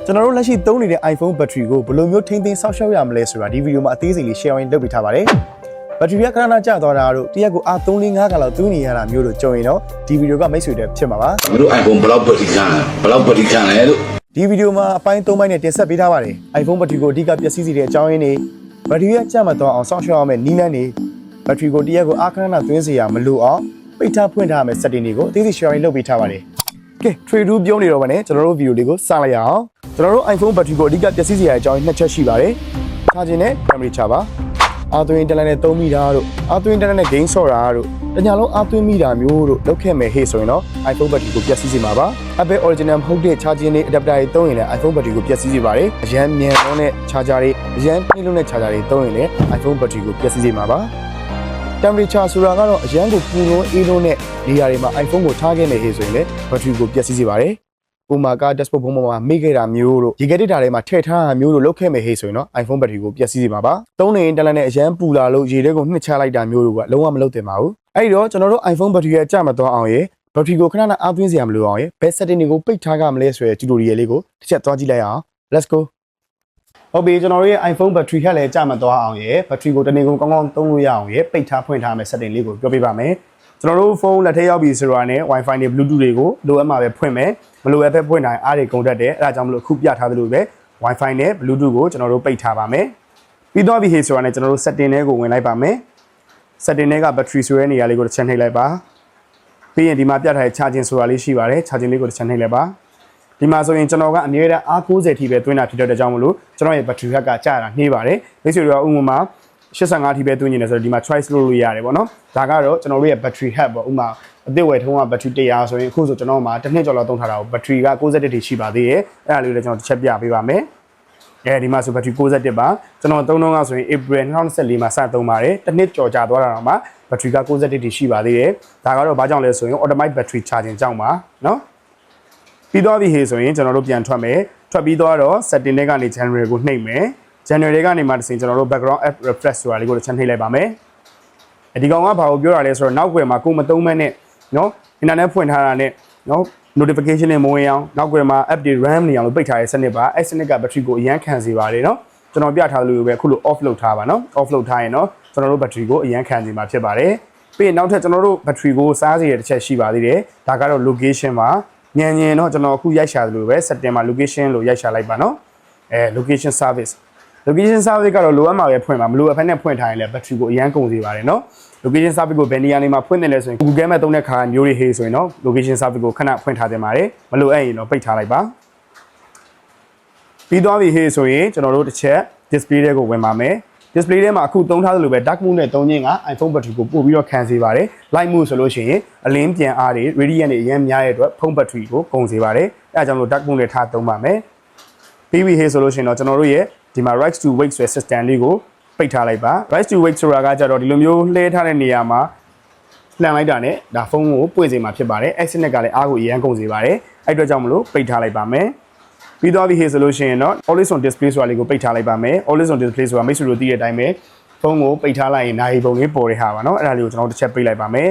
ကျွန်တော်တို့လက်ရှိသုံးနေတဲ့ iPhone battery ကိုဘယ်လိုမျိုးထိန်းသိမ်းဆောက်ရှောက်ရမလဲဆိုတာဒီဗီဒီယိုမှာအသေးစိတ်လေး share လုပ်ပေးထားပါတယ်။ battery ကခဏခဏကျသွားတာတို့တရက်ကိုအား3-5ခါလောက်သွင်းနေရတာမျိုးတို့ကြုံရင်တော့ဒီဗီဒီယိုကမိတ်ဆွေတွေဖြစ်မှာပါ။တို့ iPhone ဘယ်လောက် battery ခံလဲလို့ဒီဗီဒီယိုမှာအပိုင်း3ပိုင်းနဲ့တင်ဆက်ပေးထားပါတယ်။ iPhone battery ကိုအဓိကပျက်စီးစေတဲ့အကြောင်းရင်းတွေ battery ကကျမသွားအောင်ဆောက်ရှောက်ရမယ့်နည်းလမ်းတွေ battery ကိုတရက်ကိုအားခဏခဏသွင်းစေရမလို့အောင်ပိတ်ထားဖွင့်ထားမယ့် setting တွေကိုအသေးစိတ် share လုပ်ပေးထားပါတယ်။ကဲ trade rule ပြောနေတော့ဗနဲ့ကျွန်တော်တို့ဗီဒီယိုလေးကိုစလိုက်ရအောင်ကျွန်တော်တို့ iPhone battery ကိုအဓိကပျက်စီးစေရတဲ့အကြောင်းရင်း2ချက်ရှိပါတယ်။ charging နဲ့ temperature ပါ။အားသွင်းတလနဲ့သုံးမိတာတို့အားသွင်းတလနဲ့ gain ဆော့တာတို့တညာလုံးအားသွင်းမိတာမျိုးတို့လုပ်ခဲ့မယ်ဟေ့ဆိုရင်တော့ iPhone battery ကိုပျက်စီးစေမှာပါ။ Apple original မဟုတ်တဲ့ charging နဲ့ adapter တွေသုံးရင်လည်း iPhone battery ကိုပျက်စီးစေပါတယ်။အရန်မြန်လုံးတဲ့ charger တွေအရန်နှိမ့်လုံးတဲ့ charger တွေသုံးရင်လည်း iPhone battery ကိုပျက်စီးစေမှာပါ။ temperature ဆိုတာကတော့အရန်ကိုပူလုံးအေးလုံးနဲ့နေရာတွေမှာ iPhone ကိုထားခဲ့မယ်ဟေ့ဆိုရင်လည်း battery ကိုပျက်စီးစေပါတယ်။ဥပမာက dashboard ဘုံမှာမိခဲ့တာမျိုးတို့ရေခဲတစ်တာထဲမှာထည့်ထားတာမျိုးတို့လုပ်ခဲ့မယ်ဟေ့ဆိုရင်တော့ iPhone battery ကိုပျက်စီးစေမှာပါ။သုံးနေရင်တလနဲ့အရန်ပူလာလို့ရေထဲကိုနှစ်ချလိုက်တာမျိုးတို့ကလုံးဝမလုပ်သင့်ပါဘူး။အဲ့ဒီတော့ကျွန်တော်တို့ iPhone battery ရဲ့အကျမသွားအောင်ရေbattery ကိုခဏခဏအားသွင်းစရာမလိုအောင်ရေဘယ် setting တွေကိုပိတ်ထားကြမလဲဆိုတဲ့ tutorial လေးကိုတစ်ချက်သွားကြည့်လိုက်အောင် let's go ဟုတ်ပြီကျွန်တော်တို့ရဲ့ iPhone battery ခက်လည်းအကျမသွားအောင်ရေ battery ကိုတနေ့ကုန်ကောင်းကောင်းသုံးလို့ရအောင်ရေပိတ်ထားဖွင့်ထားမယ့် setting လေးကိုပြောပြပါမယ်။ကျွန်တော်တို့ဖုန်းလက်ထဲရောက်ပြီဆိုတာနဲ့ Wi-Fi နဲ့ Bluetooth တွေကိုလိုအပ်မှာပဲဖွင့်မယ်မလိုအပ်ပဲဖွင့်နိုင်အားတွေကုန်တတ်တယ်အဲဒါကြောင့်မလို့အခုပြထားသလိုပဲ Wi-Fi နဲ့ Bluetooth ကိုကျွန်တော်တို့ပိတ်ထားပါမယ်ပြီးတော့ပြီဟေ့ဆိုတာနဲ့ကျွန်တော်တို့ setting တွေကိုဝင်လိုက်ပါမယ် setting တွေက battery ဆိုတဲ့နေရာလေးကိုတစ်ချက်နှိပ်လိုက်ပါပြီးရင်ဒီမှာပြထားတဲ့ charging ဆိုတာလေးရှိပါတယ် charging လေးကိုတစ်ချက်နှိပ်လိုက်ပါဒီမှာဆိုရင်ကျွန်တော်ကအမြဲတမ်းအား90ထိပဲသွင်းတာဖြစ်တဲ့ကြောင့်မလို့ကျွန်တော်ရဲ့ battery ကကြာတာနှေးပါတယ်မိတ်ဆွေတို့ကဥပမာ85ထိပဲသွင်းနေတယ်ဆိုတော့ဒီမှာ choice လုပ်လို့ရတယ်ပေါ့နော်ဒါကတော့ကျွန်တော်တို့ရဲ့ battery health ပေါ့ဥပမာအသစ်ဝယ်ထုံးက battery 100ဆိုရင်အခုဆိုကျွန်တော်မှာတစ်နှစ်ကျော်လောက်သုံးထားတာကို battery က61ထိရှိပါသေးတယ်အဲ့ဒါလေးလည်းကျွန်တော်တစ်ချက်ပြပေးပါမယ်အဲဒီမှာဆို battery 61ပါကျွန်တော်သုံးတော့ကဆိုရင် April 2024မှာစသုံးပါတယ်တစ်နှစ်ကျော်ကြာသွားတာတော့မှ battery က61ထိရှိပါသေးတယ်ဒါကတော့ဘာကြောင့်လဲဆိုရင် automatic battery charging ကြောင့်ပါနော်ပြီးတော့ပြီဟေ့ဆိုရင်ကျွန်တော်တို့ပြန်ထွက်မယ်ထွက်ပြီးတော့ setting တွေကနေ general ကိုနှိပ်မယ် general တွေကနေမှတစ်စင်ကျွန်တော်တို့ background app refresh ဆိုတာလေးကိုတစ်ချက်နှိပ်လိုက်ပါမယ်ဒီကောင်ကဘာကိုပြောတာလဲဆိုတော့နောက်ွယ်မှာကိုမသုံးမဲ့နဲ့နော် internet ဖွင့်ထားတာနဲ့နော် notification နဲ့မဝင်အောင်နောက်ွယ်မှာ app တွေ RAM နေအောင်လို့ပိတ်ထားတဲ့စနစ်ပါအဲ့စနစ်က battery ကိုအရန်ခံစေပါတယ်နော်ကျွန်တော်ပြထားလို့ပဲအခုလို off လုပ်ထားပါနော် off လုပ်ထားရင်တော့ကျွန်တော်တို့ battery ကိုအရန်ခံစေမှာဖြစ်ပါတယ်ပြီးရင်နောက်ထပ်ကျွန်တော်တို့ battery ကိုစားစေရတဲ့တစ်ချက်ရှိပါသေးတယ်ဒါကတော့ location မှာညံတော့ကျွန်တော်အခုရိုက်ရှာသလိုပဲ setting မှာ location လို့ရိုက်ရှာလိုက်ပါနော်location service location service ကတော့လိုအပ်မှာပဲဖွင့်ပါမလိုအပ်ဖက်နဲ့ဖွင့်ထားရင်လည်း battery ကိုအရန်ကုန်စေပါတယ်နော် location service ကိုဘယ်နေရာနေမှာဖွင့်နေလဲဆိုရင် Google Map သုံးတဲ့ခါမျိုးတွေဟေးဆိုရင်တော့ location service ကိုခဏဖွင့်ထားတင်ပါတယ်မလိုအပ်ရင်တော့ပိတ်ထားလိုက်ပါပြီးသွားပြီဟေးဆိုရင်ကျွန်တော်တို့တစ်ချက် display တွေကိုဝင်ပါမယ် display ထဲမှာအခုသုံးထားသလိုပဲ dark mode နဲ့သုံးခြင်းက iPhone battery ကိုပို့ပြီးတော့ခံစေပါတယ် light mode ဆိုလို့ရှိရင်အလင်းပြန်အားတွေ radiant တွေအရင်များတဲ့အတွက်ဖုန်း battery ကိုကုန်စေပါတယ်အဲဒါကြောင့်လို့ dark mode နဲ့ထားသုံးပါမယ်ပြီးပြီဟေးဆိုလို့ရှိရင်တော့ကျွန်တော်တို့ရဲ့ဒီမှာ rise to wake ဆိုတဲ့ system လေးကိုပိတ်ထားလိုက်ပါ rise to wake ဆိုတာကကြတော့ဒီလိုမျိုးလှည့်ထားတဲ့နေရာမှာလှန်လိုက်တာနဲ့ဒါဖုန်းကိုပွင့်စေမှာဖြစ်ပါတယ်အဲ့စနစ်ကလည်းအားကိုအရန်ကုန်စေပါတယ်အဲ့အတွက်ကြောင့်မလို့ပိတ်ထားလိုက်ပါမယ်ပြီးတော့ဒီဟေးဆိုလို့ရှိရင်တော့ always on display ဆိုတာလေးကိုပိတ်ထားလိုက်ပါမယ် always on display ဆိုတာမိတ်ဆွေတို့သိတဲ့အတိုင်းပဲဖုန်းကိုပိတ်ထားလိုက်ရင်နိုင်ပုံလေးပေါ်တဲ့ဟာပါเนาะအဲ့ဒါလေးကိုကျွန်တော်တို့တစ်ချက်ပိတ်လိုက်ပါမယ်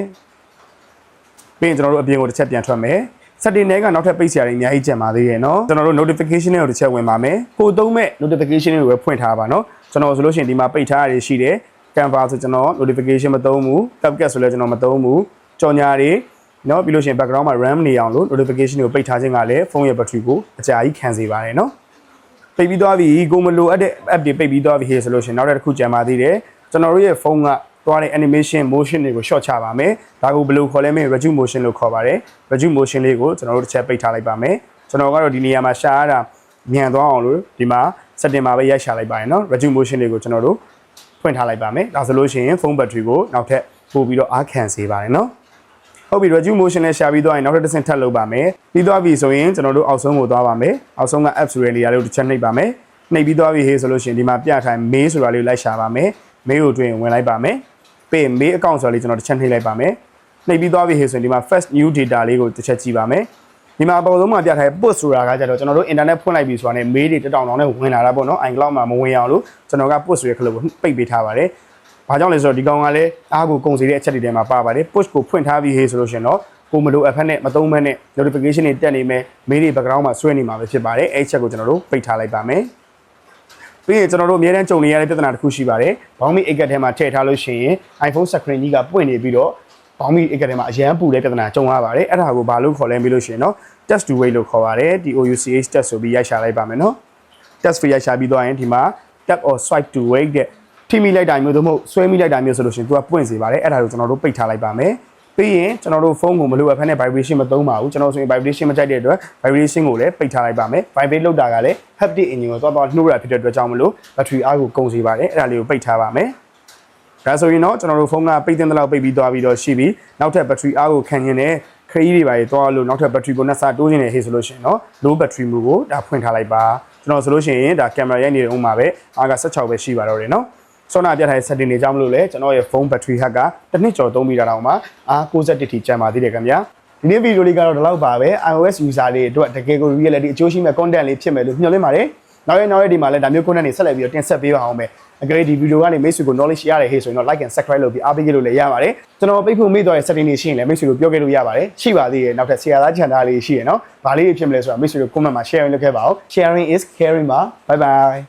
ပြီးရင်ကျွန်တော်တို့အပြင်ကိုတစ်ချက်ပြန်ထွက်မယ် setting တွေကနောက်ထပ်ပိတ်စရာတွေအများကြီးကျန်ပါသေးတယ်เนาะကျွန်တော်တို့ notification တွေကိုတစ်ချက်ဝင်ပါမယ်ကိုသုံးမဲ့ notification တွေကိုပဲဖွင့်ထားပါเนาะကျွန်တော်ဆိုလို့ရှိရင်ဒီမှာပိတ်ထားရရှိတယ် Canva ဆိုကျွန်တော် notification မသုံးဘူး CapCut ဆိုလည်းကျွန်တော်မသုံးဘူးကြော်ညာတွေเนาะပြီးလို့ရှိရင် background မှာ RAM နေအောင်လို့ notification တွေကိုပိတ်ထားခြင်းကလည်းဖုန်းရဲ့ battery ကိုအကြာကြီးခံစေပါတယ်เนาะပိတ်ပြီးသွားပြီကိုမလိုအပ်တဲ့ app တွေပိတ်ပြီးသွားပြီဟေ့ဆိုလို့ရှိရင်နောက်တစ်ခုကျန်ပါသေးတယ်ကျွန်တော်တို့ရဲ့ဖုန်းကသွားတဲ့ animation motion တွေကို short ချပါမယ်ဒါကိုဘယ်လိုခေါ်လဲမင်း reduce motion လို့ခေါ်ပါတယ် reduce motion လေးကိုကျွန်တော်တို့တစ်ချက်ပိတ်ထားလိုက်ပါမယ်ကျွန်တော်ကတော့ဒီနေရာမှာရှာရတာမြန်သွားအောင်လို့ဒီမှာ setting မှာပဲရိုက်ရှာလိုက်ပါရင်เนาะ reduce motion လေးကိုကျွန်တော်တို့ဖွင့်ထားလိုက်ပါမယ်ဒါဆိုလို့ရှိရင်ဖုန်း battery ကိုနောက်ထပ်ပို့ပြီးတော့အားခံစေပါတယ်เนาะဟုတ်ပြီ reduce motion နဲ့ရှာပြီးသွားရင်နောက်ထပ်တစ်ဆင့်ထပ်လုပ်ပါမယ်ပြီးသွားပြီဆိုရင်ကျွန်တော်တို့အောက်ဆုံးကိုသွားပါမယ်အောက်ဆုံးက app ဆိုတဲ့နေရာလေးကိုတစ်ချက်နှိပ်ပါမယ်နှိပ်ပြီးသွားပြီဟေးဆိုလို့ရှိရင်ဒီမှာပြထား mail ဆိုတာလေးကိုလိုက်ရှာပါမယ် mail ကိုတွင်ဝင်လိုက်ပါမယ်ပြီး mail account ဆိုတာလေးကျွန်တော်တစ်ချက်နှိပ်လိုက်ပါမယ်နှိပ်ပြီးသွားပြီဟေးဆိုရင်ဒီမှာ first new data လေးကိုတစ်ချက်ကြည့်ပါမယ်ဒီမှာအပေါ်ဆုံးမှာပြထားတဲ့ post ဆိုတာကကြတော့ကျွန်တော်တို့ internet ဖွင့်လိုက်ပြီဆိုတာနဲ့ mail တွေတောင်နဲ့ဝင်လာတာပေါ့နော် iCloud မှာမဝင်အောင်လို့ကျွန်တော်က post ဆိုတဲ့ခလုတ်ကိုပိတ်ပေးထားပါတယ်ဘာကြောင့်လဲဆိုတော့ဒီကောင်ကလည်းအားကိုကုန်စေတဲ့အချက်တွေထဲမှာပါပါတယ် push ကိုဖွင့်ထားပြီးဟေးဆိုလို့ရှိရင်တော့ ကိုမလိုအပ်ဖက်နဲ့မသုံးဖက်နဲ့ notification တွေတက်နေမယ်မေးတွေ background မှာဆွဲနေမှာပဲဖြစ်ပါတယ်အဲ့ချက်ကိုကျွန်တော်တို့ပိတ်ထားလိုက်ပါမယ်ပြီးရင်ကျွန်တော်တို့အများတန်းကြုံနေရတဲ့ပြဿနာတစ်ခုရှိပါတယ်ဘောင်းမီအိတ်ကတ်ထဲမှာထည့်ထားလို့ရှိရင် iPhone screen ကြီးကပွင့်နေပြီးတော့ဘောင်းမီအိတ်ကတ်ထဲမှာအရန်ပူတဲ့ပြဿနာကြုံရပါတယ်အဲ့ဒါကိုဘာလို့ခေါ်လဲမေးလို့ရှိရင်နော် test to wait လို့ခေါ်ပါတယ် TOUCH test ဆိုပြီးရိုက်ရှာလိုက်ပါမယ်နော် test ရိုက်ရှာပြီးတော့ရင်ဒီမှာ tap or swipe to wait တဲ့ထိမိလိုက်တာမျိုးသို့မဟုတ်ဆွဲမိလိုက်တာမျိုးဆိုလို့ရှိရင်သူကပွင့်စေပါတယ်အဲ့ဒါကိုကျွန်တော်တို့ပိတ်ထားလိုက်ပါမယ်ပြီးရင်ကျွန်တော်တို့ဖုန်းကိုမလိုအပ်ဖက်နဲ့ vibration မသုံးပါဘူးကျွန်တော်ဆိုရင် vibration မကြိုက်တဲ့အတွက် vibration ကိုလည်းပိတ်ထားလိုက်ပါမယ် vibrate လုပ်တာကလည်း haptic engine ကိုသွားနှိုးရဖြစ်တဲ့အတွက်ကြောင့်မလို့ battery အားကိုကုန်စေပါတယ်အဲ့ဒါလေးကိုပိတ်ထားပါမယ်ဒါဆိုရင်တော့ကျွန်တော်တို့ဖုန်းကပိတ်တဲ့လောက်ပိတ်ပြီးသွားပြီးတော့ရှိပြီနောက်ထပ် battery အားကိုခံကျင်တဲ့ခရီးတွေပါရေသွားလို့နောက်ထပ် battery ကိုနှစ်ဆတိုးနေတယ်ဟေ့ဆိုလို့ရှိရင်တော့ low battery မျိုးကိုဒါဖွင့်ထားလိုက်ပါကျွန်တော်ဆိုလို့ရှိရင်ဒါ camera ရိုက်နေတဲ့အုံးမှာပဲအားက16ပဲရှိပါတော့တယ်နော်ဆောနာပြထားတဲ့ setting တွေကြောင့်မလို့လဲကျွန်တော်ရဲ့ phone battery hack ကတစ်နှစ်ကျော်သုံးပြီးတာတော့မှအား61ထိကျန်ပါသေးတယ်ခင်ဗျာဒီနေ့ဗီဒီယိုလေးကတော့ဒီလောက်ပါပဲ iOS user တွေအတွက်တကယ်ကို reality အကျိုးရှိမဲ့ content လေးဖြစ်မယ်လို့ညွှန်လင့်ပါတယ်နောက်ရက်ဒီမှာလည်းဒါမျိုး content တွေဆက်လက်ပြီးတော့တင်ဆက်ပေးပါအောင်မယ်အကယ်ဒီဗီဒီယိုကနေမိတ်ဆွေကို knowledge ရတယ်ဟေ့ဆိုရင်တော့ like and subscribe လုပ်ပြီးအားပေးကြလို့လည်းရပါတယ်ကျွန်တော်ပိတ်ဖို့မေ့သွားတဲ့ setting တွေရှိရင်လည်းမိတ်ဆွေတို့ပြောခဲ့လို့ရပါတယ်ရှိပါသေးတယ်နောက်ထပ်ဆရာသားချန်တာလေးရှိရယ်နော်ဘာလေးဖြစ်မလဲဆိုတာမိတ်ဆွေတို့ comment မှာ sharing လုပ်ခဲ့ပါဦး sharing is caring ပါ bye bye